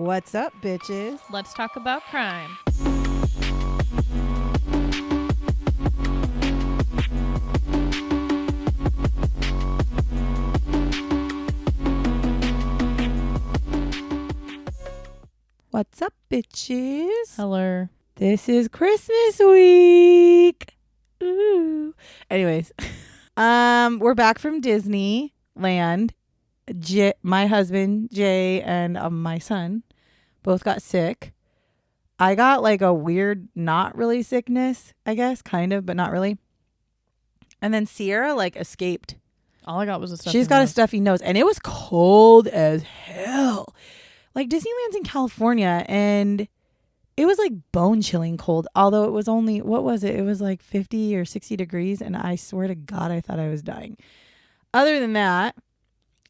What's up, bitches? Let's talk about crime. What's up, bitches? Hello. This is Christmas week. Ooh. Anyways, we're back from Disneyland. My husband, Jay, and my son both got sick. I got like a weird, not really sickness, I guess, kind of, but not really. And then Sierra like escaped. All I got was a stuffy She's got nose. a stuffy nose, and it was cold as hell. Like Disneyland's in California, and it was like bone chilling cold. Although it was only, what was it? It was like 50 or 60 degrees, and I swear to God, I thought I was dying. Other than that,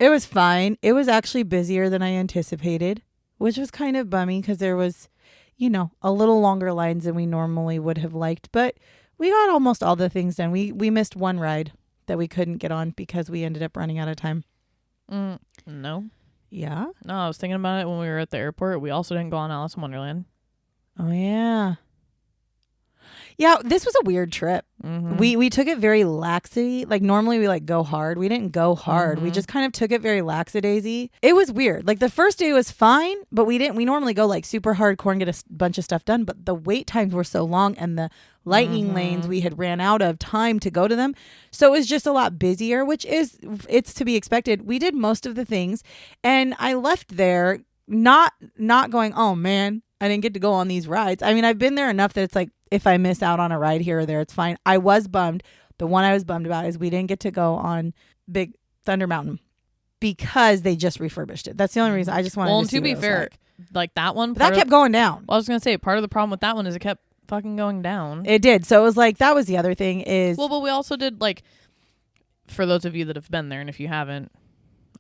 it was fine. It was actually busier than I anticipated, which was kind of bummy because there was, a little longer lines than we normally would have liked. But we got almost all the things done. We missed one ride that we couldn't get on because we ended up running out of time. No. Yeah? No, I was thinking about it when we were at the airport. We also didn't go on Alice in Wonderland. Oh, yeah. Yeah, this was a weird trip. Mm-hmm. We took it very laxy. Like normally we like go hard. We didn't go hard. Mm-hmm. We just kind of took it very laxadaisy. It was weird. Like the first day was fine, but we normally go like super hardcore and get a bunch of stuff done. But the wait times were so long and the lightning lanes, we had ran out of time to go to them. So it was just a lot busier, it's to be expected. We did most of the things and I left there not going, oh man, I didn't get to go on these rides. I mean, I've been there enough that it's like, if I miss out on a ride here or there, it's fine. I was bummed. The one I was bummed about is we didn't get to go on Big Thunder Mountain because they just refurbished it. That's the only reason. I just wanted to see to be fair, like that one. That kept going down. Well, I was going to say, part of the problem with that one is it kept fucking going down. It did. So it was like, that was the other thing is. Well, but we also did like, for those of you that have been there, and if you haven't,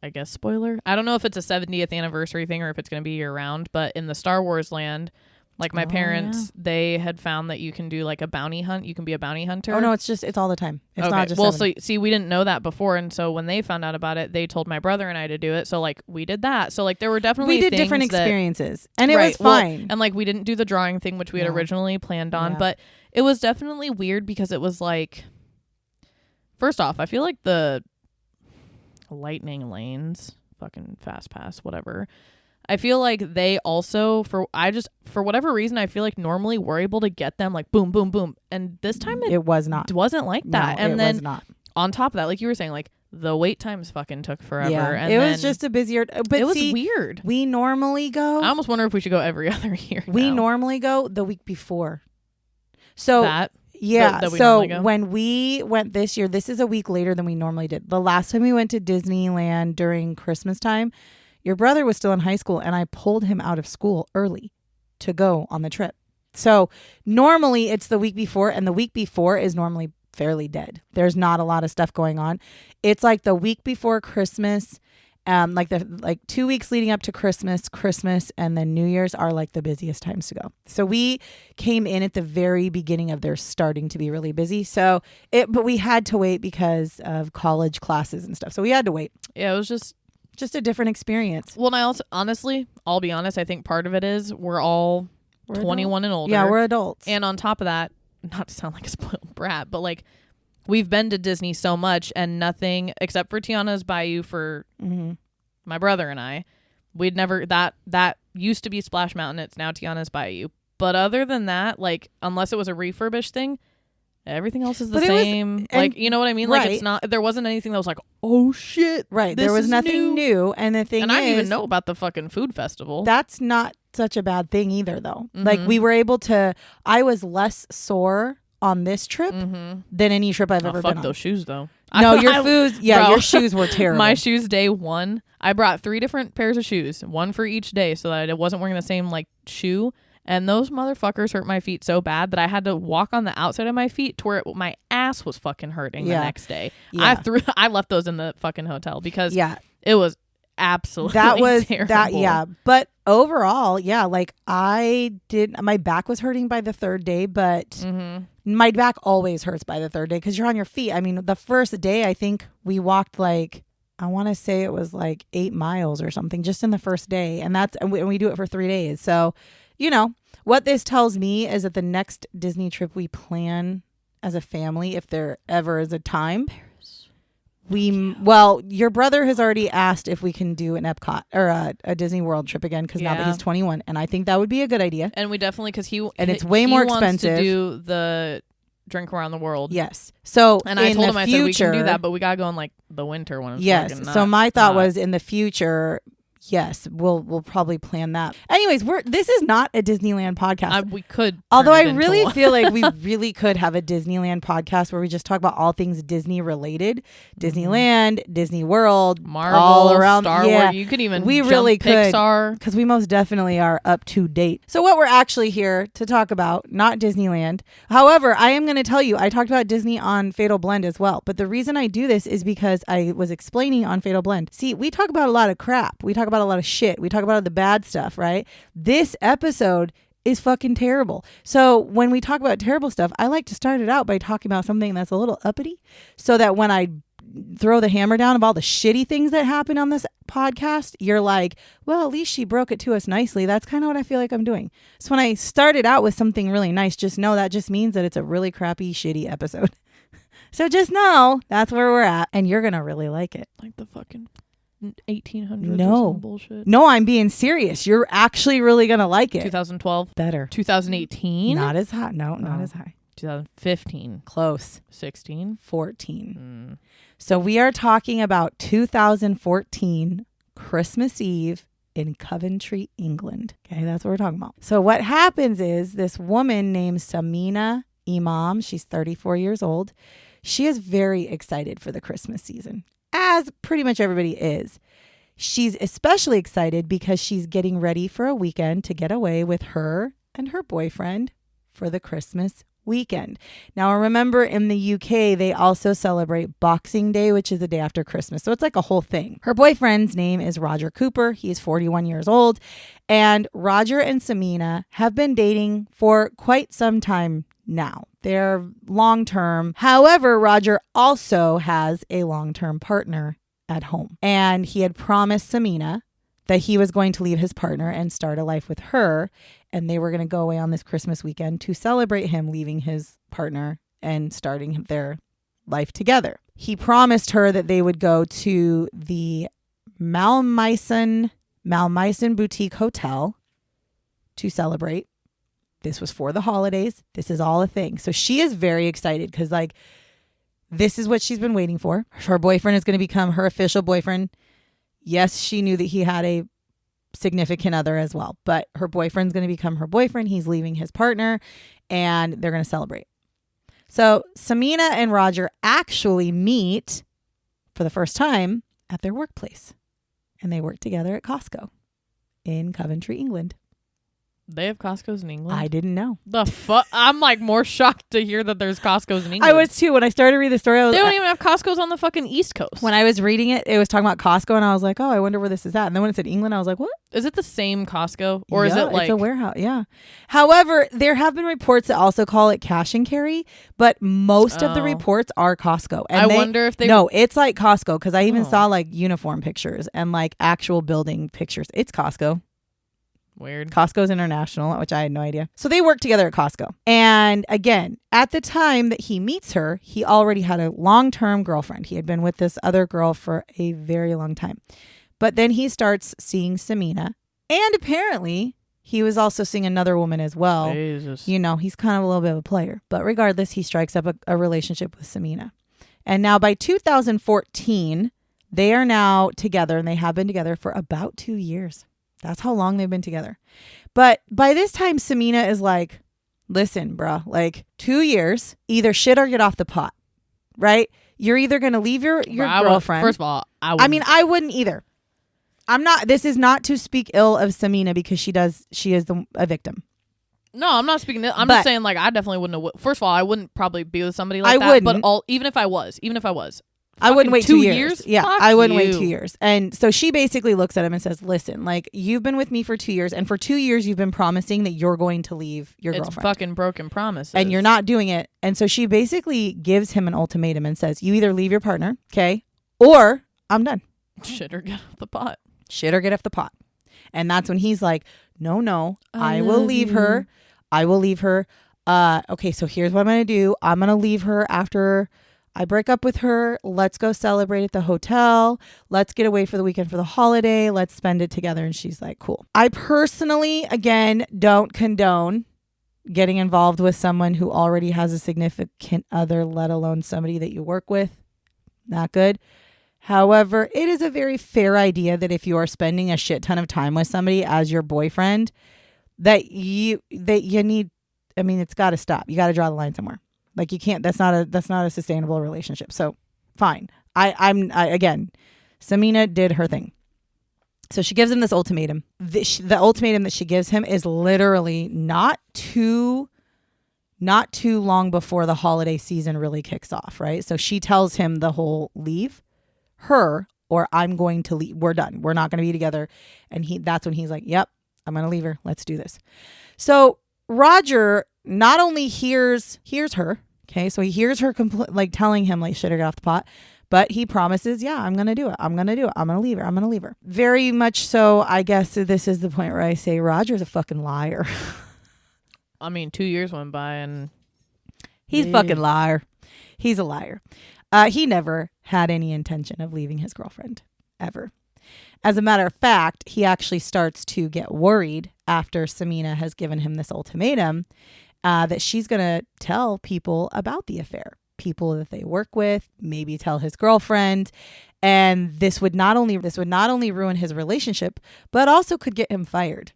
I guess, spoiler. I don't know if it's a 70th anniversary thing or if it's going to be year round, but in the Star Wars land, like my parents, they had found that you can do like a bounty hunt. You can be a bounty hunter. Oh no, it's all the time. It's okay. not just. Well, so see, we didn't know that before, and so when they found out about it, they told my brother and I to do it. So like we did that. So like there were definitely we did things different experiences, and it was fine. Well, and like we didn't do the drawing thing, which we had originally planned on, but it was definitely weird because it was like, first off, I feel like the lightning lanes, fucking fast pass, whatever. I feel like they also, for whatever reason, I feel like normally we're able to get them like boom, boom, boom. And this time it was not. Wasn't like that. No, and then was not. On top of that, like you were saying, like the wait times fucking took forever. Yeah, and it was just a busier. But it was weird. We normally go. I almost wonder if we should go every other year. We normally go the week before. So that. Yeah. That we So when we went this year, this is a week later than we normally did. The last time we went to Disneyland during Christmas time, your brother was still in high school and I pulled him out of school early to go on the trip. So normally it's the week before, and the week before is normally fairly dead. There's not a lot of stuff going on. It's like the week before Christmas, like 2 weeks leading up to Christmas, and then New Year's are like the busiest times to go. So we came in at the very beginning of their starting to be really busy. But we had to wait because of college classes and stuff. So we had to wait. Yeah, it was just a different experience. Well, and I also, honestly, I'll be honest, I think part of it is we're 21 and older. Yeah, we're adults. And on top of that, not to sound like a spoiled brat, but like we've been to Disney so much and nothing except for Tiana's Bayou for my brother and I. We'd never, that used to be Splash Mountain. It's now Tiana's Bayou. But other than that, like unless it was a refurbished thing, everything else is the same. Like, you know what I mean? Right. Like it's not, there wasn't anything that was like, oh shit. Right. There was nothing new. And the thing is, I didn't even know about the fucking food festival. That's not such a bad thing either though. Like we were able to, I was less sore on this trip than any trip I've ever been on. Fuck those shoes though. No, your shoes were terrible. My shoes day one, I brought 3 different pairs of shoes, one for each day so that I wasn't wearing the same like shoe. And those motherfuckers hurt my feet so bad that I had to walk on the outside of my feet to where my ass was fucking hurting the next day. Yeah. I left those in the fucking hotel because it was absolutely terrible. But overall, like my back was hurting by the third day, but my back always hurts by the third day because you're on your feet. I mean, the first day, I think we walked like I want to say it was like 8 miles or something just in the first day. And we do it for 3 days. So, what this tells me is that the next Disney trip we plan as a family, if there ever is a time, your brother has already asked if we can do an Epcot or a Disney World trip again because now that he's 21, and I think that would be a good idea. And we definitely it's way more expensive to do the drink around the world. Yes. So and I told him I said we can do that, but we gotta go in like the winter when it's so my thought was in the future. Yes, we'll probably plan that. Anyways, this is not a Disneyland podcast. We could. Although I really feel like we really could have a Disneyland podcast where we just talk about all things Disney related. Disneyland, Disney World, Marvel, all around Star Wars. You could even really could Pixar. Because we most definitely are up to date. So what we're actually here to talk about, not Disneyland. However, I am going to tell you, I talked about Disney on Fatal Blend as well. But the reason I do this is because I was explaining on Fatal Blend. See, we talk about a lot of crap. We talk about a lot of shit. We talk about the bad stuff, right? This episode is fucking terrible. So when we talk about terrible stuff, I like to start it out by talking about something that's a little uppity so that when I throw the hammer down of all the shitty things that happen on this podcast, you're like, well, at least she broke it to us nicely. That's kind of what I feel like I'm doing. So when I started out with something really nice, just know that just means that it's a really crappy, shitty episode. So just know that's where we're at, and you're going to really like it. Like the fucking 1800s or some bullshit. No, I'm being serious. You're actually really gonna like it. 2012 better. 2018 not as high. No, not as high. 2015 close. 16 14 So we are talking about 2014 Christmas Eve in Coventry, England. Okay, that's what we're talking about. So what happens is this woman named Sameena Imam, she's 34 years old. She is very excited for the Christmas season, as pretty much everybody is. She's especially excited because she's getting ready for a weekend to get away with her and her boyfriend for the Christmas weekend. Now, remember, in the UK, they also celebrate Boxing Day, which is the day after Christmas. So it's like a whole thing. Her boyfriend's name is Roger Cooper. He's 41 years old. And Roger and Sameena have been dating for quite some time now. They're long-term. However, Roger also has a long-term partner at home. And he had promised Sameena that he was going to leave his partner and start a life with her. And they were going to go away on this Christmas weekend to celebrate him leaving his partner and starting their life together. He promised her that they would go to the Malmaison Boutique Hotel to celebrate. This was for the holidays. This is all a thing. So she is very excited because, like, this is what she's been waiting for. Her boyfriend is going to become her official boyfriend. Yes, she knew that he had a significant other as well, but her boyfriend's going to become her boyfriend. He's leaving his partner and they're going to celebrate. So Sameena and Roger actually meet for the first time at their workplace, and they work together at Costco in Coventry, England. They have Costco's in England? I didn't know. The fuck? I'm like more shocked to hear that there's Costco's in England. I was too. When I started to read the story, they don't even have Costco's on the fucking East Coast. When I was reading it, it was talking about Costco, and I was like, oh, I wonder where this is at. And then when it said England, I was like, what? Is it the same Costco? Or is it like... it's a warehouse, yeah. However, there have been reports that also call it cash and carry, but most of the reports are Costco. And I wonder if they... No, it's like Costco, because I even saw like uniform pictures and like actual building pictures. It's Costco. Weird. Costco's international, which I had no idea. So they work together at Costco. And again, at the time that he meets her, he already had a long-term girlfriend. He had been with this other girl for a very long time. But then he starts seeing Sameena. And apparently, he was also seeing another woman as well. Jesus. You know, he's kind of a little bit of a player. But regardless, he strikes up a relationship with Sameena. And now by 2014, they are now together, and they have been together for about 2 years. That's how long they've been together. But by this time, Sameena is like, listen, bruh, like 2 years, either shit or get off the pot, right? You're either going to leave your girlfriend. First of all, I wouldn't either. This is not to speak ill of Sameena because she is a victim. No, I'm not speaking. I'm just saying, like, I definitely wouldn't have. First of all, I wouldn't probably be with somebody like that. Wouldn't. But even if I was. I wouldn't wait 2 years. Yeah, Fuck I wouldn't you. wait 2 years. And so she basically looks at him and says, listen, like, you've been with me for 2 years, and for 2 years you've been promising that you're going to leave your girlfriend. It's fucking broken promises. And you're not doing it. And so she basically gives him an ultimatum and says, you either leave your partner, okay, or I'm done. Shit or get off the pot. Shit or get off the pot. And that's when he's like, no, I will leave her. I will leave her. Okay, so here's what I'm going to do. I'm going to leave her after I break up with her. Let's go celebrate at the hotel. Let's get away for the weekend for the holiday. Let's spend it together. And she's like, cool. I personally, again, don't condone getting involved with someone who already has a significant other, let alone somebody that you work with. Not good. However, it is a very fair idea that if you are spending a shit ton of time with somebody as your boyfriend, that you need, I mean, it's got to stop. You got to draw the line somewhere. Like you can't, that's not a sustainable relationship. So fine. Again, Sameena did her thing. So she gives him this ultimatum. The ultimatum that she gives him is literally not too long before the holiday season really kicks off, right? So she tells him the whole leave her or I'm going to leave. We're done. We're not going to be together. And that's when he's like, yep, I'm going to leave her. Let's do this. So Roger not only hears her, okay, so he hears her like telling him like shit or get off the pot, but he promises, yeah, I'm going to do it. I'm going to do it. I'm going to leave her. I'm going to leave her. Very much so, I guess this is the point where I say Roger's a fucking liar. I mean, 2 years went by and... He's a fucking liar. He's a liar. He never had any intention of leaving his girlfriend, ever. As a matter of fact, he actually starts to get worried after Sameena has given him this ultimatum that she's going to tell people about the affair. People that they work with, maybe tell his girlfriend. And this would not only ruin his relationship, but also could get him fired.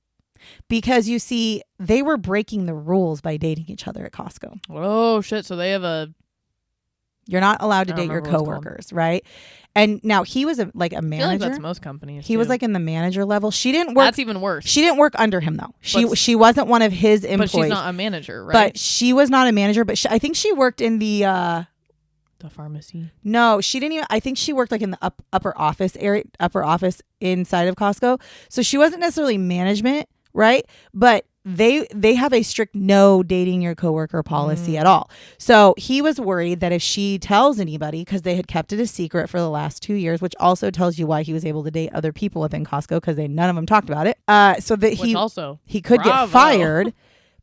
Because you see, they were breaking the rules by dating each other at Costco. Oh, shit. So they have You're not allowed to date your coworkers, right? And now he was like a manager. I feel like that's most companies. He was like in the manager level. She didn't work. That's even worse. She didn't work under him though. She wasn't one of his employees. But she's not a manager, right? But she was not a manager. But I think she worked in the pharmacy. No, she didn't even. I think she worked like in the upper office area, upper office inside of Costco. So she wasn't necessarily management, right? But they have a strict no dating your coworker policy at all. So he was worried that if she tells anybody, because they had kept it a secret for the last 2 years, which also tells you why he was able to date other people within Costco, because none of them talked about it. So that he could get fired.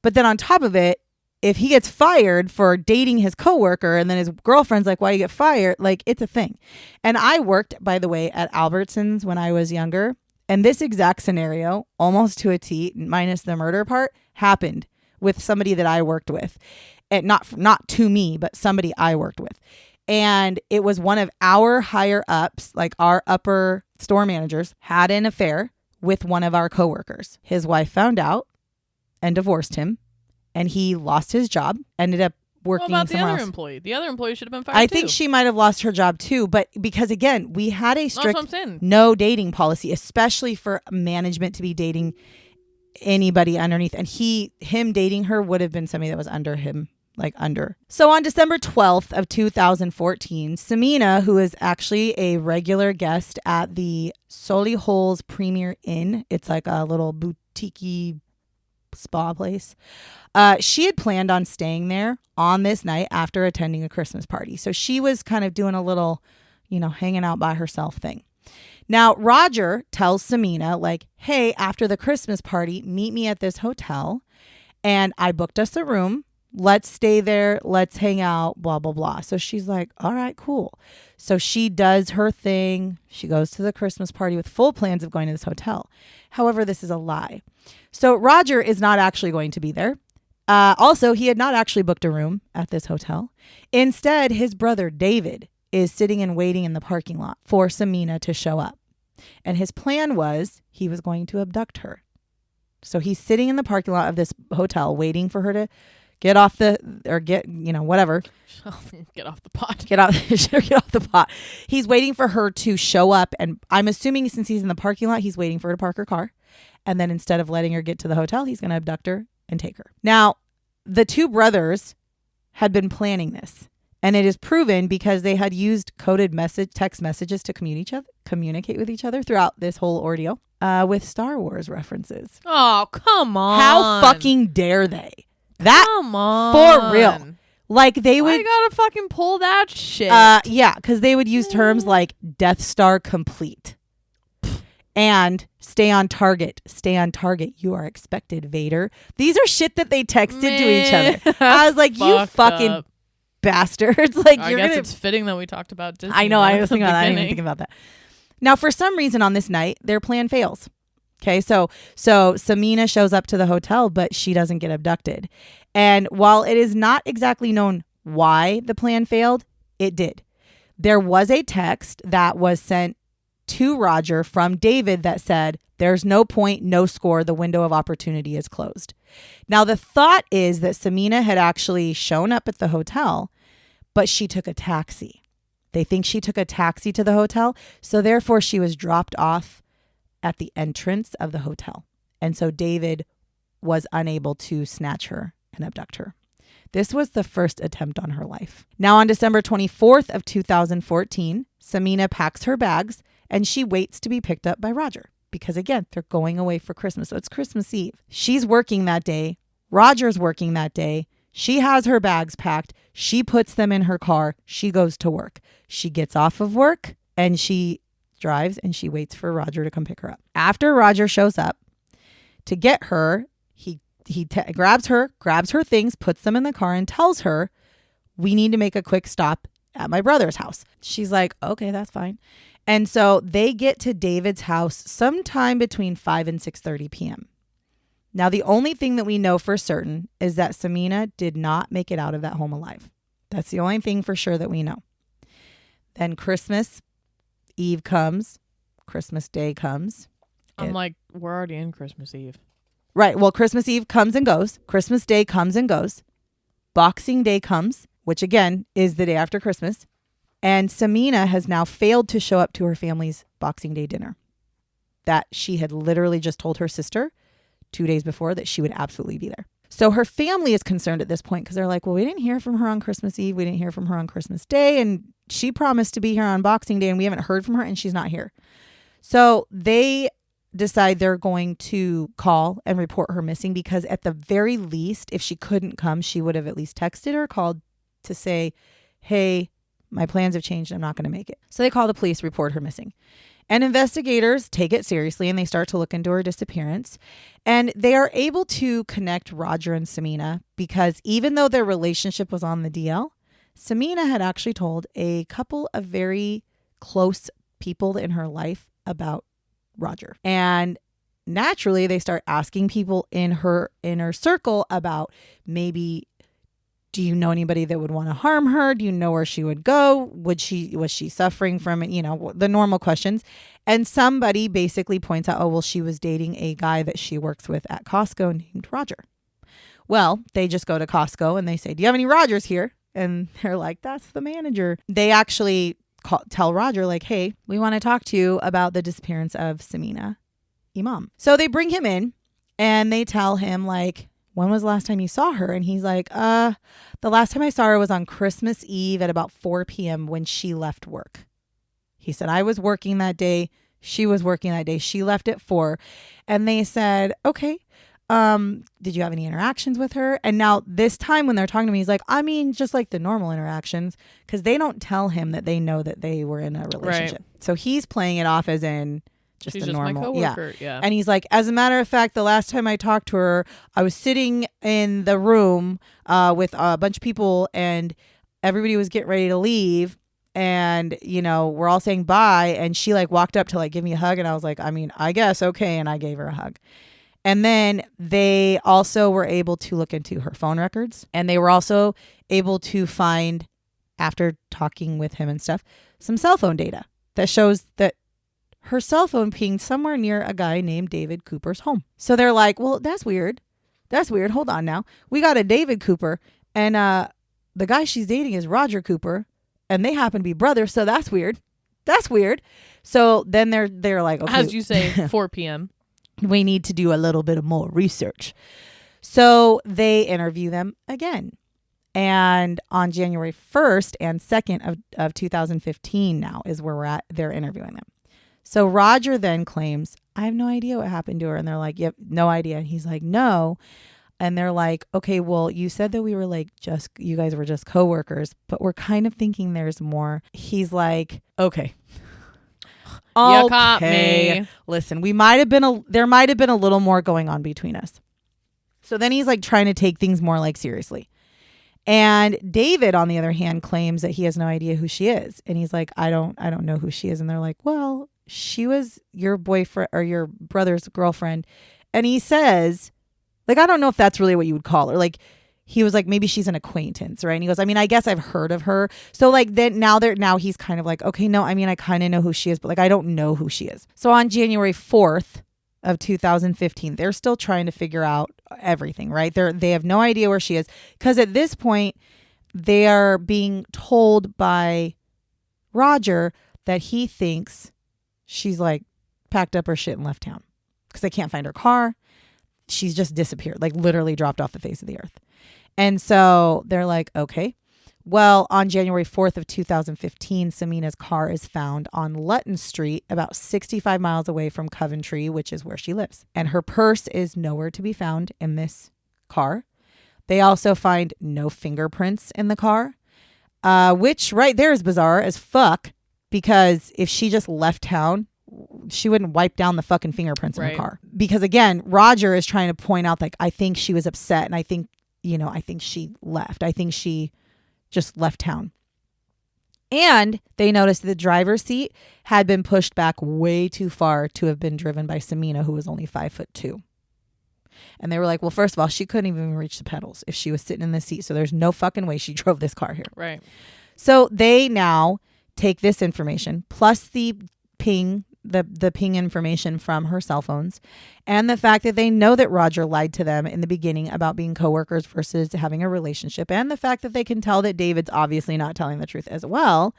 But then on top of it, if he gets fired for dating his coworker and then his girlfriend's like, why you get fired? Like, it's a thing. And I worked, by the way, at Albertsons when I was younger. And this exact scenario, almost to a T, minus the murder part, happened with somebody that I worked with. And not to me, but somebody I worked with. And it was one of our higher ups, like our upper store managers, had an affair with one of our coworkers. His wife found out and divorced him. And he lost his job, ended up working somewhere else. What about the other employee? The other employee should have been fired I think she might have lost her job too. But because, again, we had a strict no dating policy, especially for management to be dating anybody underneath. And him dating her would have been somebody that was under him, like under. So on December 12th of 2014, Sameena, who is actually a regular guest at the Solihull's Premier Inn, it's like a little boutique spa place. She had planned on staying there on this night after attending a Christmas party. So she was kind of doing a little, hanging out by herself thing. Now, Roger tells Sameena, like, hey, after the Christmas party, meet me at this hotel. And I booked us a room. Let's stay there. Let's hang out, blah, blah, blah. So she's like, all right, cool. So she does her thing. She goes to the Christmas party with full plans of going to this hotel. However, this is a lie. So Roger is not actually going to be there. Also, he had not actually booked a room at this hotel. Instead, his brother David is sitting and waiting in the parking lot for Sameena to show up. And his plan was he was going to abduct her. So he's sitting in the parking lot of this hotel waiting for her to get off whatever. Get off the pot. Get off the pot. He's waiting for her to show up. And I'm assuming since he's in the parking lot, he's waiting for her to park her car. And then instead of letting her get to the hotel, he's going to abduct her and take her. Now, the two brothers had been planning this. And it is proven because they had used coded text messages to communicate with each other throughout this whole ordeal with Star Wars references. Oh, come on. How fucking dare they? Come on. For real. Like they would. I gotta fucking pull that shit. Yeah, because they would use terms like Death Star complete and stay on target. Stay on target. You are expected, Vader. These are shit that they texted to each other. I was like, you fucking up. bastards. Like, I you're guess gonna. it's fitting that we talked about Disney. I know. I was at the thinking about that. I didn't even beginning. think about that. Now, for some reason on this night, their plan fails. Okay, so Sameena shows up to the hotel, but she doesn't get abducted. And while it is not exactly known why the plan failed, it did. There was a text that was sent to Roger from David that said, "There's no point, no score. The window of opportunity is closed." Now, the thought is that Sameena had actually shown up at the hotel, but she took a taxi. They think she took a taxi to the hotel, so therefore she was dropped off at the entrance of the hotel. And so David was unable to snatch her and abduct her. This was the first attempt on her life. Now on December 24th of 2014, Sameena packs her bags and she waits to be picked up by Roger because again, they're going away for Christmas. So it's Christmas Eve. She's working that day. Roger's working that day. She has her bags packed. She puts them in her car. She goes to work. She gets off of work and she drives and she waits for Roger to come pick her up. After Roger shows up to get her, he grabs her things, puts them in the car and tells her, "We need to make a quick stop at my brother's house." She's like, "Okay, that's fine." And so they get to David's house sometime between 5 and 6:30 p.m. Now, the only thing that we know for certain is that Sameena did not make it out of that home alive. That's the only thing for sure that we know. Then Christmas Eve comes. Christmas Day comes. I'm like, we're already in Christmas Eve. Right. Well, Christmas Eve comes and goes. Christmas Day comes and goes. Boxing Day comes, which again is the day after Christmas. And Sameena has now failed to show up to her family's Boxing Day dinner that she had literally just told her sister 2 days before that she would absolutely be there. So her family is concerned at this point because they're like, well, we didn't hear from her on Christmas Eve. We didn't hear from her on Christmas Day. And she promised to be here on Boxing Day and we haven't heard from her and she's not here. So they decide they're going to call and report her missing because at the very least, if she couldn't come, she would have at least texted or called to say, "Hey, my plans have changed. I'm not going to make it." So they call the police, report her missing. And investigators take it seriously and they start to look into her disappearance. And they are able to connect Roger and Sameena because even though their relationship was on the DL, Sameena had actually told a couple of very close people in her life about Roger. And naturally, they start asking people in her inner circle about maybe, do you know anybody that would want to harm her? Do you know where she would go? Was she suffering from it? You know, the normal questions. And somebody basically points out, oh, well, she was dating a guy that she works with at Costco named Roger. Well, they just go to Costco and they say, "Do you have any Rogers here?" And they're like, "That's the manager." They actually tell Roger like, "Hey, we want to talk to you about the disappearance of Sameena Imam." So they bring him in and they tell him like, "When was the last time you saw her?" And he's like, the last time I saw her was on Christmas Eve at about 4 p.m. when she left work." He said, "I was working that day. She was working that day. She left at 4. And they said, "Okay, did you have any interactions with her?" And now this time when they're talking to me, he's like, "I mean, just like the normal interactions," because they don't tell him that they know that they were in a relationship. Right. So he's playing it off as in just She's a just normal, my coworker. Yeah. And he's like, "As a matter of fact, the last time I talked to her, I was sitting in the room with a bunch of people and everybody was getting ready to leave. And, you know, we're all saying bye. And she like walked up to like give me a hug. And I was like, I mean, I guess. Okay. And I gave her a hug. And then they also were able to look into her phone records. And they were also able to find, after talking with him and stuff, some cell phone data that shows that her cell phone pinged somewhere near a guy named David Cooper's home. So they're like, well, that's weird. That's weird. Hold on now. We got a David Cooper and the guy she's dating is Roger Cooper and they happen to be brothers. So that's weird. That's weird. So then they're like, okay. As you say, 4 p.m. We need to do a little bit of more research. So they interview them again. And on January 1st and 2nd of 2015 now is where we're at. They're interviewing them. So Roger then claims, "I have no idea what happened to her." And they're like, "Yep, no idea." And he's like, "No, And they're like, okay, well, you said that we were like you guys were just coworkers, but we're kind of thinking there's more. He's like, okay. You caught me. Listen, there might have been a little more going on between us. So then he's like trying to take things more like seriously. And David, on the other hand, claims that he has no idea who she is. And he's like, I don't know who she is. And they're like, well, she was your boyfriend or your brother's girlfriend. And he says, like, I don't know if that's really what you would call her. Like, he was like, maybe she's an acquaintance, right? And he goes, I mean, I guess I've heard of her. So like then now he's kind of like, okay, no, I mean, I kind of know who she is, but like, I don't know who she is. So on January 4th of 2015, they're still trying to figure out everything, right? They have no idea where she is. Because at this point, they are being told by Roger that he thinks she's like packed up her shit and left town. Because they can't find her car. She's just disappeared, like literally dropped off the face of the earth. And so they're like, okay. Well, on January 4th of 2015, Samina's car is found on Lutton Street, about 65 miles away from Coventry, which is where she lives. And her purse is nowhere to be found in this car. They also find no fingerprints in the car, which right there is bizarre as fuck, because if she just left town, she wouldn't wipe down the fucking fingerprints in the car. Because again, Roger is trying to point out, like, I think she was upset and I think she left. I think she just left town. And they noticed the driver's seat had been pushed back way too far to have been driven by Sameena, who was only 5'2". And they were like, well, first of all, she couldn't even reach the pedals if she was sitting in the seat. So there's no fucking way she drove this car here. Right. So they now take this information plus the ping information from her cell phones, and the fact that they know that Roger lied to them in the beginning about being coworkers versus having a relationship, and the fact that they can tell that David's obviously not telling the truth as well.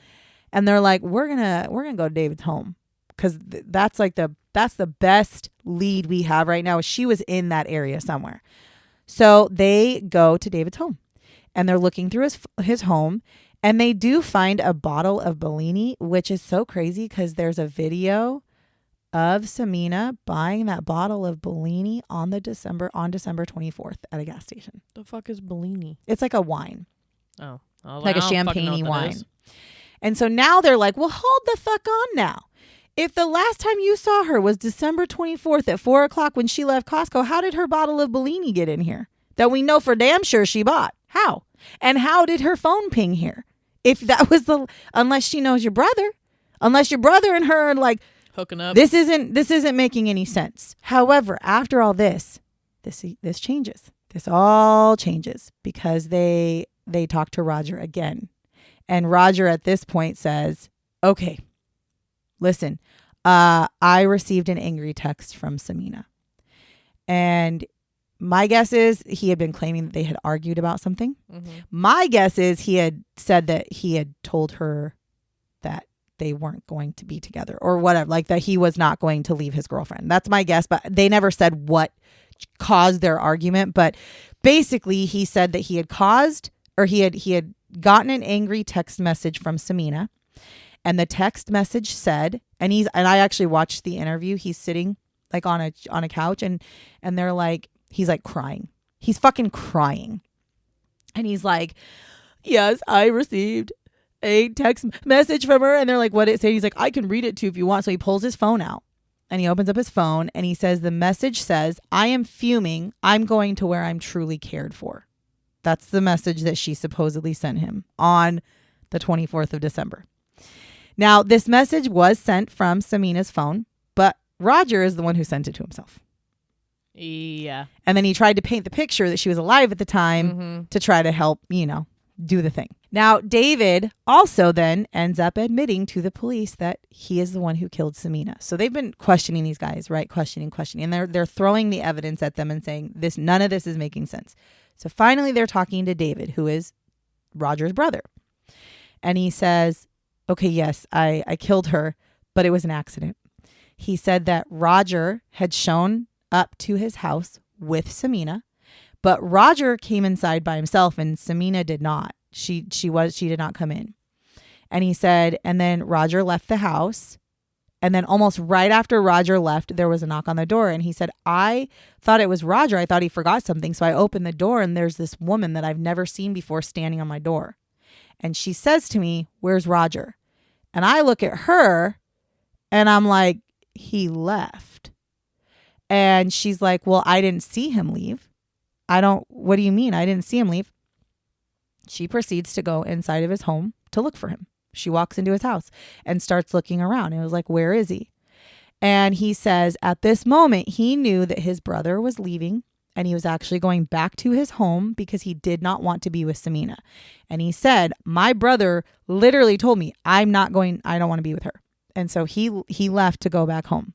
And they're like, we're gonna go to David's home, because that's the best lead we have right now. She was in that area somewhere. So they go to David's home, and they're looking through his home. And they do find a bottle of Bellini, which is so crazy because there's a video of Sameena buying that bottle of Bellini on December 24th at a gas station. The fuck is Bellini? It's like a wine. Oh. Like a champagne wine. And so now they're like, well, hold the fuck on now. If the last time you saw her was December 24th at 4 o'clock when she left Costco, how did her bottle of Bellini get in here? That we know for damn sure she bought. How? And how did her phone ping here? If that was unless she knows your brother, unless your brother and her are like hooking up. This isn't making any sense. However, after all this changes. This all changes because they talk to Roger again. And Roger at this point says, okay, listen, I received an angry text from Sameena. And my guess is he had been claiming that they had argued about something. Mm-hmm. My guess is he had said that he had told her that they weren't going to be together or whatever, like that he was not going to leave his girlfriend. That's my guess, but they never said what caused their argument. But basically he said that he had gotten an angry text message from Sameena, and the text message said, and I actually watched the interview. He's sitting like on a couch and they're like, he's like crying. He's fucking crying. And he's like, yes, I received a text message from her. And they're like, what did it say? He's like, I can read it too if you want. So he pulls his phone out and he opens up his phone and he says, the message says, I am fuming. I'm going to where I'm truly cared for. That's the message that she supposedly sent him on the 24th of December. Now, this message was sent from Sameena's phone, but Roger is the one who sent it to himself. Yeah. And then he tried to paint the picture that she was alive at the time to try to help, do the thing. Now, David also then ends up admitting to the police that he is the one who killed Sameena. So they've been questioning these guys, right? Questioning. And they're throwing the evidence at them and saying none of this is making sense. So finally they're talking to David, who is Roger's brother. And he says, okay, yes, I killed her, but it was an accident. He said that Roger had shown up to his house with Sameena, but Roger came inside by himself and Sameena did not. She did not come in. And he said, and then Roger left the house And then almost right after Roger left, there was a knock on the door. And he said, I thought it was Roger. I thought he forgot something. So I opened the door and there's this woman that I've never seen before standing on my door. And she says to me, where's Roger? And I look at her and I'm like, he left. And she's like, well, I didn't see him leave. What do you mean? I didn't see him leave. She proceeds to go inside of his home to look for him. She walks into his house and starts looking around. And it was like, where is he? And he says at this moment, he knew that his brother was leaving and he was actually going back to his home because he did not want to be with Sameena. And he said, my brother literally told me, I don't want to be with her. And so he left to go back home.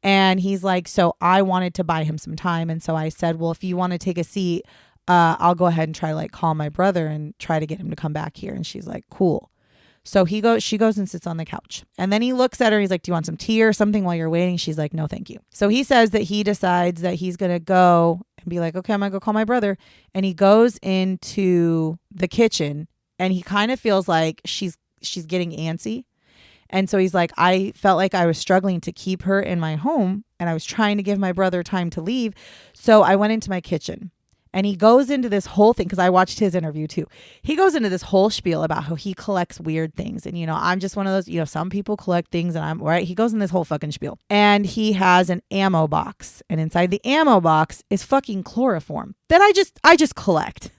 And he's like, so I wanted to buy him some time. And so I said, well, if you want to take a seat, I'll go ahead and try to like call my brother and try to get him to come back here. And she's like, cool. So she goes and sits on the couch. And then he looks at her. He's like, do you want some tea or something while you're waiting? She's like, no, thank you. So he says that he decides that he's going to go and be like, okay, I'm going to go call my brother. And he goes into the kitchen and he kind of feels like she's getting antsy. And so he's like, I felt like I was struggling to keep her in my home and I was trying to give my brother time to leave. So I went into my kitchen. And he goes into this whole thing, because I watched his interview too. He goes into this whole spiel about how he collects weird things. And, I'm just one of those, some people collect things and I'm right. He goes in this whole fucking spiel. And he has an ammo box. And inside the ammo box is fucking chloroform that I just collect.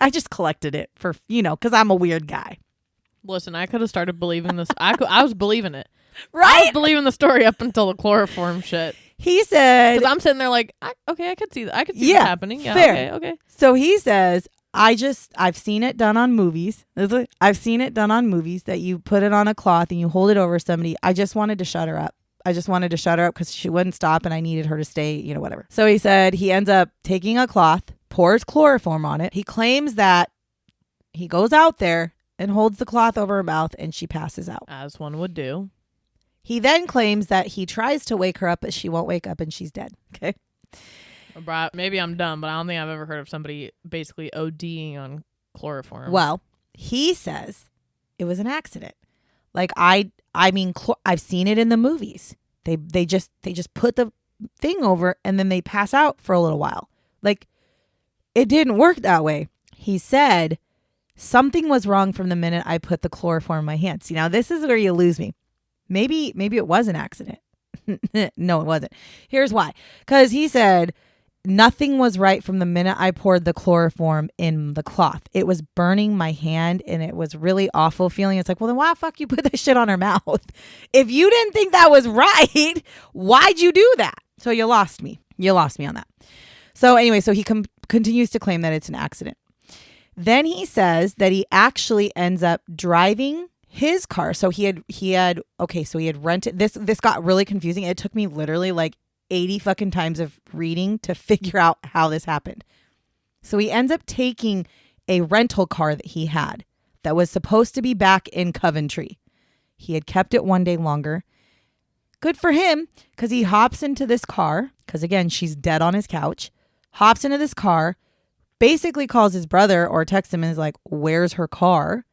I just collected it for, because I'm a weird guy. Listen, I could have started believing this. I was believing it. Right? I was believing the story up until the chloroform shit. He said, because I'm sitting there like, okay, I could see that. I could see that happening. Yeah, fair. Okay. So he says, I've seen it done on movies. I've seen it done on movies that you put it on a cloth and you hold it over somebody. I just wanted to shut her up. Because she wouldn't stop and I needed her to stay, whatever. So he said he ends up taking a cloth, pours chloroform on it. He claims that he goes out there and holds the cloth over her mouth and she passes out. As one would do. He then claims that he tries to wake her up, but she won't wake up and she's dead. Okay. Maybe I'm dumb, but I don't think I've ever heard of somebody basically ODing on chloroform. Well, he says it was an accident. Like I've seen it in the movies. They just put the thing over and then they pass out for a little while. Like it didn't work that way. He said something was wrong from the minute I put the chloroform in my hands. See, now this is where you lose me. Maybe it was an accident. No, it wasn't. Here's why. Because he said nothing was right from the minute I poured the chloroform in the cloth. It was burning my hand and it was really awful feeling. It's like, well, then why the fuck you put that shit on her mouth? If you didn't think that was right, why'd you do that? So you lost me. You lost me on that. So anyway, so he continues to claim that it's an accident. Then he says that he actually ends up driving his car. So he had rented this got really confusing. It took me literally like 80 fucking times of reading to figure out how this happened. So he ends up taking a rental car that he had that was supposed to be back in Coventry. He had kept it one day longer. Good for him, because he hops into this car, because again, she's dead on his couch, hops into this car, basically calls his brother or texts him and is like, where's her car?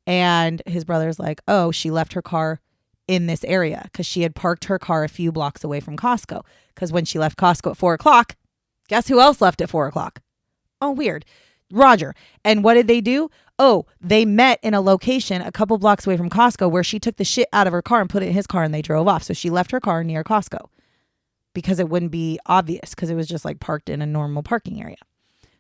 And his brother's like, oh, she left her car in this area because she had parked her car a few blocks away from Costco. Because when she left Costco at 4:00, guess who else left at 4:00? Oh, weird. Roger. And what did they do? Oh, they met in a location a couple blocks away from Costco where she took the shit out of her car and put it in his car and they drove off. So she left her car near Costco because it wouldn't be obvious because it was just like parked in a normal parking area.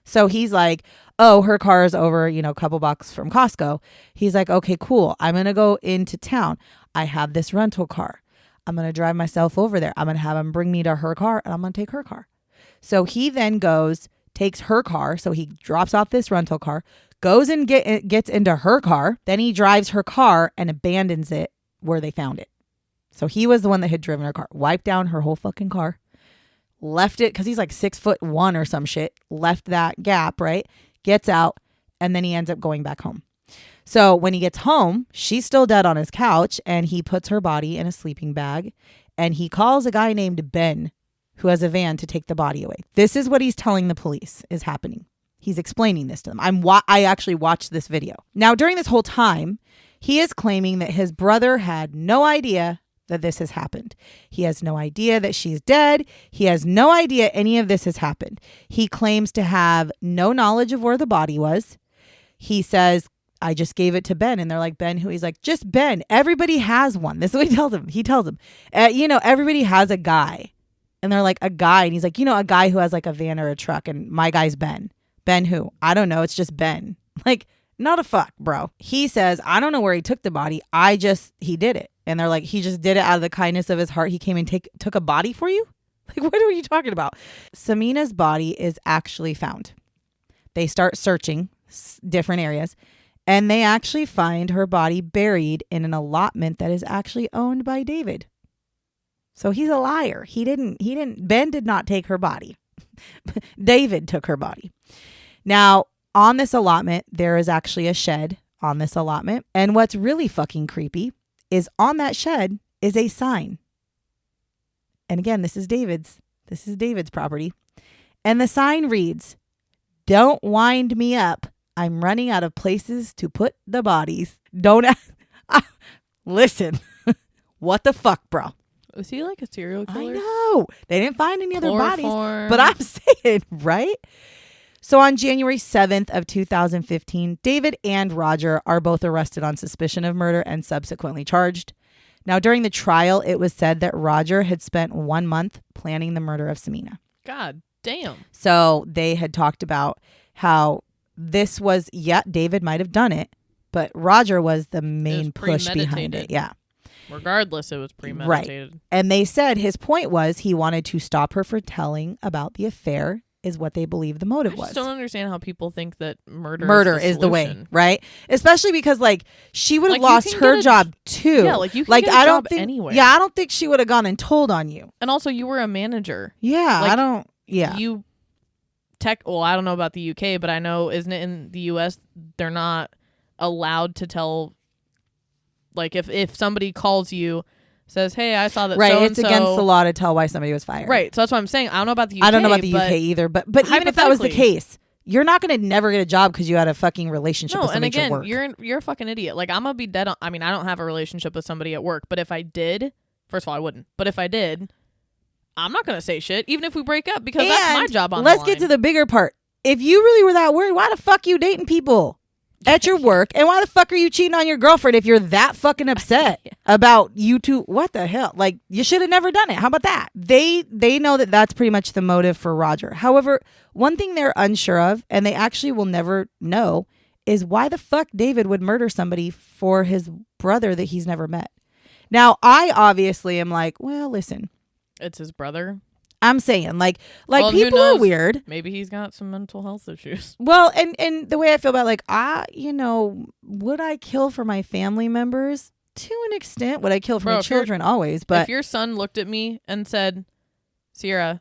So he's like, oh, her car is over, a couple blocks from Costco. He's like, okay, cool. I'm going to go into town. I have this rental car. I'm going to drive myself over there. I'm going to have him bring me to her car and I'm going to take her car. So he then takes her car. So he drops off this rental car, goes and gets into her car. Then he drives her car and abandons it where they found it. So he was the one that had driven her car, wiped down her whole fucking car. Left it because he's like 6'1" or some shit. Left that gap, right? Gets out, and then he ends up going back home. So when he gets home, she's still dead on his couch, and he puts her body in a sleeping bag, and he calls a guy named Ben, who has a van to take the body away. This is what he's telling the police is happening. He's explaining this to them. I actually watched this video. Now, during this whole time, he is claiming that his brother had no idea that this has happened. He has no idea that she's dead. He has no idea any of this has happened. He claims to have no knowledge of where the body was. He says, I just gave it to Ben. And they're like, Ben who? He's like, just Ben. Everybody has one. This is what he tells him. He tells him, everybody has a guy. And they're like, a guy. And he's like, a guy who has like a van or a truck. And my guy's Ben. Ben who? I don't know. It's just Ben. Like, not a fuck, bro. He says, I don't know where he took the body. He did it. And they're like, he just did it out of the kindness of his heart. He came and took a body for you? Like, what are you talking about? Sameena's body is actually found. They start searching different areas, and they actually find her body buried in an allotment that is actually owned by David. So he's a liar. Ben did not take her body. David took her body. Now, on this allotment, there is actually a shed on this allotment. And what's really fucking creepy is on that shed is a sign. And again, this is David's property. And the sign reads, "Don't wind me up. I'm running out of places to put the bodies. Don't listen." What the fuck, bro? Was he like a serial killer? I know. They didn't find any other bodies. But I'm saying, right? So on January 7th of 2015, David and Roger are both arrested on suspicion of murder and subsequently charged. Now, during the trial, it was said that Roger had spent 1 month planning the murder of Sameena. God damn. So they had talked about how this was, David might have done it, but Roger was the main push behind it. Yeah. Regardless, it was premeditated. Right. And they said his point was he wanted to stop her from telling about the affair, is what they believe the motive was. I just don't understand how people think that murder is the way, right? Especially because like she would have lost her job too. Yeah, like you can get a job anywhere. Yeah, I don't think she would have gone and told on you. And also, you were a manager. Yeah, like, I don't. Yeah, well, I don't know about the UK, but I know, isn't it in the US they're not allowed to tell. Like if somebody calls you, says, "Hey, I saw that." Right, so-and-so. it's against the law to tell why somebody was fired. Right, so that's what I'm saying. I don't know about the UK. I don't know about the UK either, but even if that was the case, you're not going to never get a job because you had a fucking relationship with somebody at work. You're a fucking idiot. Like, I'm gonna be dead on. I mean, I don't have a relationship with somebody at work, but if I did, first of all, I wouldn't. But if I did, I'm not gonna say shit, even if we break up, because that's my job on the line. Let's get to the bigger part. If you really were that worried, why the fuck you dating people at your work, and why the fuck are you cheating on your girlfriend if you're that fucking upset about you two? What the hell? Like, you should have never done it. How about that? They know that that's pretty much the motive for Roger. However, one thing they're unsure of, and they actually will never know, is why the fuck David would murder somebody for his brother that he's never met. Now, I obviously am like, well, listen, it's his brother. I'm saying, like well, people are weird. Maybe he's got some mental health issues. Well, and the way I feel about, like, would I kill for my family members? To an extent. Would I kill for my children? Always. But if your son looked at me and said, "Sierra,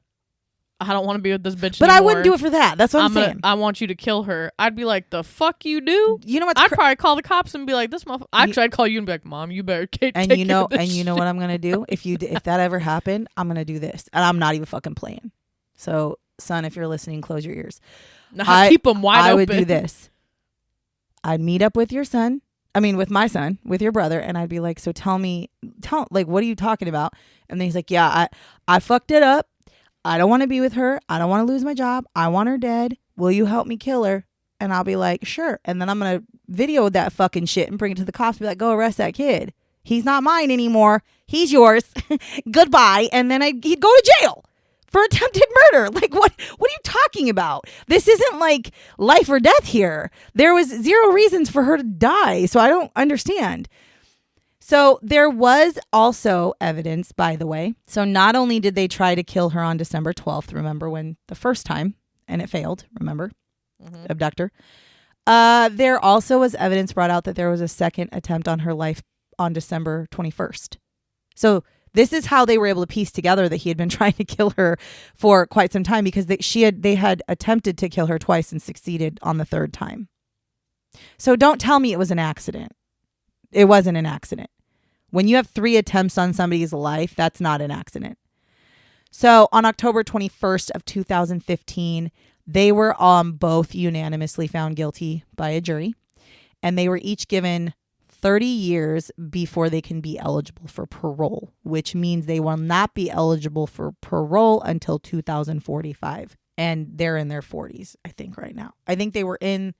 I don't want to be with this bitch but anymore. I wouldn't do it for that. That's what I'm saying. I want you to kill her." I'd be like, "The fuck you do?" You know what? I'd probably call the cops and be like, "This motherfucker." Actually, I'd call you and be like, "Mom, you better take care of this you know what I'm gonna do if that ever happened? I'm gonna do this, and I'm not even fucking playing. So, son, if you're listening, close your ears. Keep them wide open. I would do this. I'd meet up with with my son, with your brother, and I'd be like, so tell me, what are you talking about? And then he's like, yeah, I fucked it up. I don't want to be with her. I don't want to lose my job. I want her dead. Will you help me kill her? And I'll be like, sure. And then I'm going to video that fucking shit and bring it to the cops. Be like, go arrest that kid. He's not mine anymore. He's yours. Goodbye. And then he'd go to jail for attempted murder. Like, what are you talking about? This isn't like life or death here. There was zero reasons for her to die. So I don't understand. So there was also evidence, by the way. So not only did they try to kill her on December 12th, remember, when the first time, and it failed, remember, abductor. There also was evidence brought out that there was a second attempt on her life on December 21st. So this is how they were able to piece together that he had been trying to kill her for quite some time, because they had attempted to kill her twice and succeeded on the third time. So don't tell me it was an accident. It wasn't an accident. When you have 3 attempts on somebody's life, that's not an accident. So on October 21st of 2015, they were both unanimously found guilty by a jury, and they were each given 30 years before they can be eligible for parole, which means they will not be eligible for parole until 2045. And they're in their 40s, I think, right now. I think they're in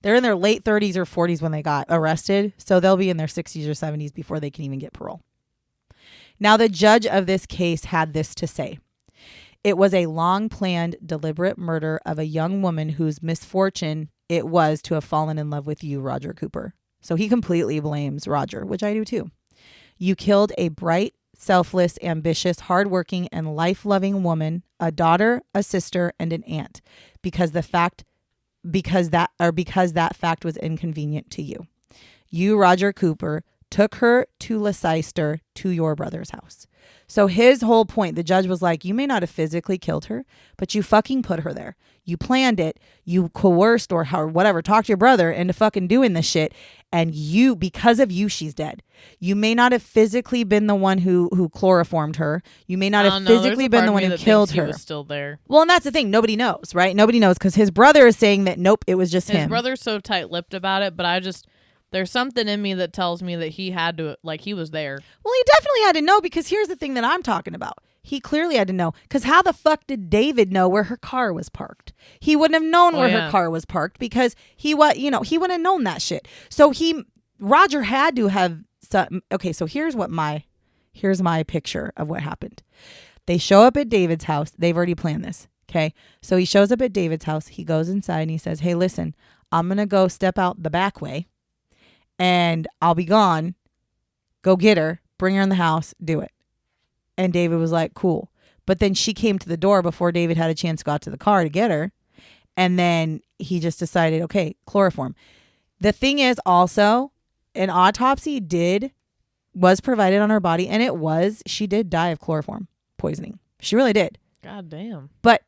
their late 30s or 40s when they got arrested. So they'll be in their 60s or 70s before they can even get parole. Now, the judge of this case had this to say. It was a long-planned, deliberate murder of a young woman whose misfortune it was to have fallen in love with you, Roger Cooper. So he completely blames Roger, which I do too. You killed a bright, selfless, ambitious, hardworking, and life-loving woman, a daughter, a sister, and an aunt, because that fact was inconvenient to you. You, Roger Cooper, took her to Leicester to your brother's house. So his whole point, the judge was like, you may not have physically killed her, but you fucking put her there. You planned it. You coerced or whatever, talked your brother into fucking doing this shit. And because of you, she's dead. You may not have physically been the one who chloroformed her. You may not have physically been the one who killed her. He was still there. Well, and that's the thing. Nobody knows, right? Nobody knows because his brother is saying that, nope, it was just him. His brother's so tight-lipped about it, but there's something in me that tells me that he had to, he was there. Well, he definitely had to know because here's the thing that I'm talking about. He clearly had to know because how the fuck did David know where her car was parked? He wouldn't have known where her car was parked because he wouldn't have known that shit. So Roger had to have some. Okay, so here's my picture of what happened. They show up at David's house. They've already planned this. Okay, so he shows up at David's house. He goes inside and he says, "Hey, listen, I'm gonna go step out the back way. And I'll be gone. Go get her. Bring her in the house. Do it." And David was like, cool. But then she came to the door before David had a chance to go out to the car to get her. And then he just decided, okay, chloroform. The thing is also, an autopsy was provided on her body. And she did die of chloroform poisoning. She really did. God damn. But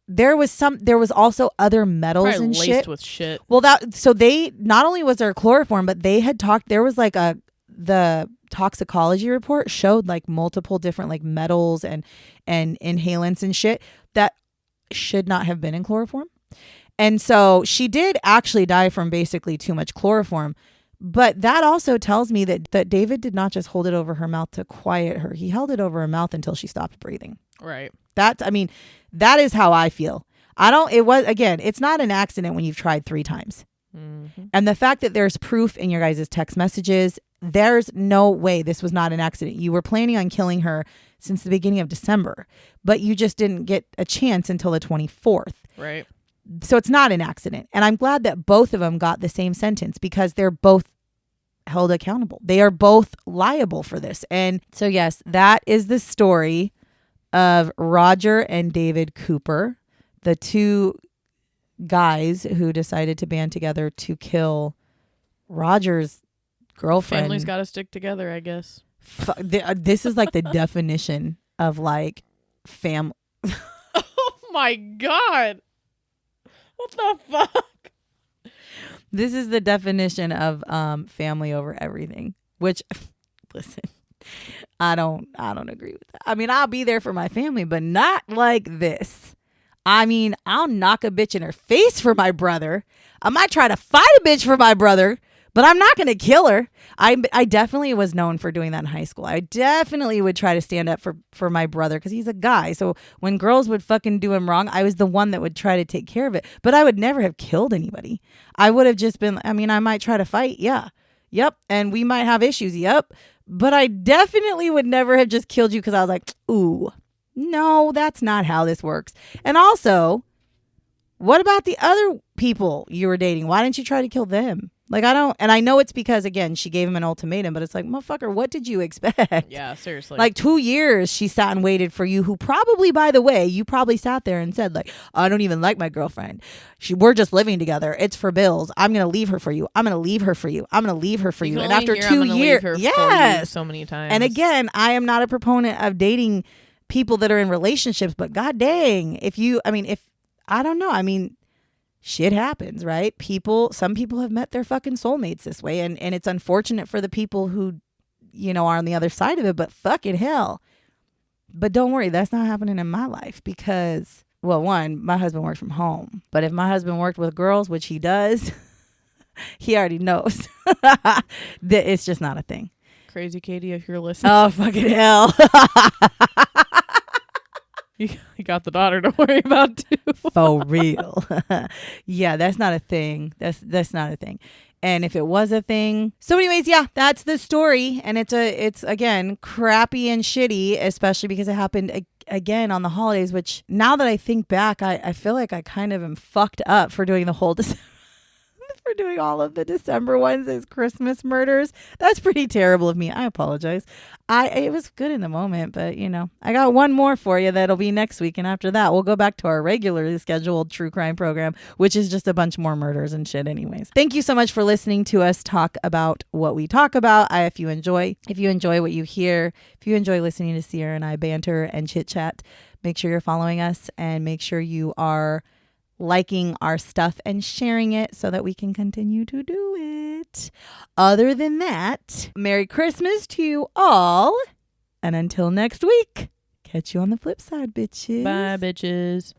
there was also other metals probably and laced shit. With shit. Well, they not only was there chloroform, but they had talked. There was the toxicology report showed multiple different metals and inhalants and shit that should not have been in chloroform. And so she did actually die from basically too much chloroform. But that also tells me that David did not just hold it over her mouth to quiet her. He held it over her mouth until she stopped breathing. Right. That is how I feel. It's not an accident when you've tried 3 times. Mm-hmm. And the fact that there's proof in your guys' text messages, there's no way this was not an accident. You were planning on killing her since the beginning of December, but you just didn't get a chance until the 24th. Right. So it's not an accident. And I'm glad that both of them got the same sentence because they're both held accountable. They are both liable for this. And so, yes, that is the story of Roger and David Cooper, the 2 guys who decided to band together to kill Roger's girlfriend. Family's got to stick together, I guess. This is the definition of family. Oh my God. What the fuck? This is the definition of family over everything, which listen, I don't agree with that. I'll be there for my family, but not like this. I'll knock a bitch in her face for my brother. I might try to fight a bitch for my brother, but I'm not going to kill her. I definitely was known for doing that in high school. I definitely would try to stand up for my brother because he's a guy. So when girls would fucking do him wrong, I was the one that would try to take care of it. But I would never have killed anybody. I would have just been, I might try to fight. Yeah. Yep. And we might have issues. Yep. But I definitely would never have just killed you because I was like, ooh, no, that's not how this works. And also, what about the other people you were dating? Why didn't you try to kill them? I know it's because, again, she gave him an ultimatum, but it's like, motherfucker, what did you expect? Yeah, seriously. 2 years she sat and waited for you, who probably, by the way, you probably sat there and said, I don't even like my girlfriend. We're just living together. It's for bills. I'm going to leave her for you. I'm going to leave her for you. I'm going to leave her for you. And after 2 years, yes. So many times. And again, I am not a proponent of dating people that are in relationships, but god dang, I don't know. Shit happens, right? Some people have met their fucking soulmates this way. And it's unfortunate for the people who, are on the other side of it, but fucking hell. But don't worry, that's not happening in my life because, well, one, my husband works from home. But if my husband worked with girls, which he does, He already knows that it's just not a thing. Crazy Katie, if you're listening. Oh, fucking hell. You got the daughter to worry about too. For real. Yeah, that's not a thing. That's not a thing. And if it was a thing. So anyways, yeah, that's the story. And it's again, crappy and shitty, especially because it happened again on the holidays, which now that I think back, I feel like I kind of am fucked up for doing the whole for doing all of the December ones as Christmas murders. That's pretty terrible of me. I apologize. It was good in the moment, but I got one more for you that'll be next week, and after that we'll go back to our regularly scheduled true crime program, which is just a bunch more murders and shit anyways. Thank you so much for listening to us talk about what we talk about. If you enjoy what you hear, if you enjoy listening to Sierra and I banter and chit chat, make sure you're following us and make sure you are liking our stuff and sharing it so that we can continue to do it. Other than that, Merry Christmas to you all. And until next week, catch you on the flip side, bitches. Bye, bitches.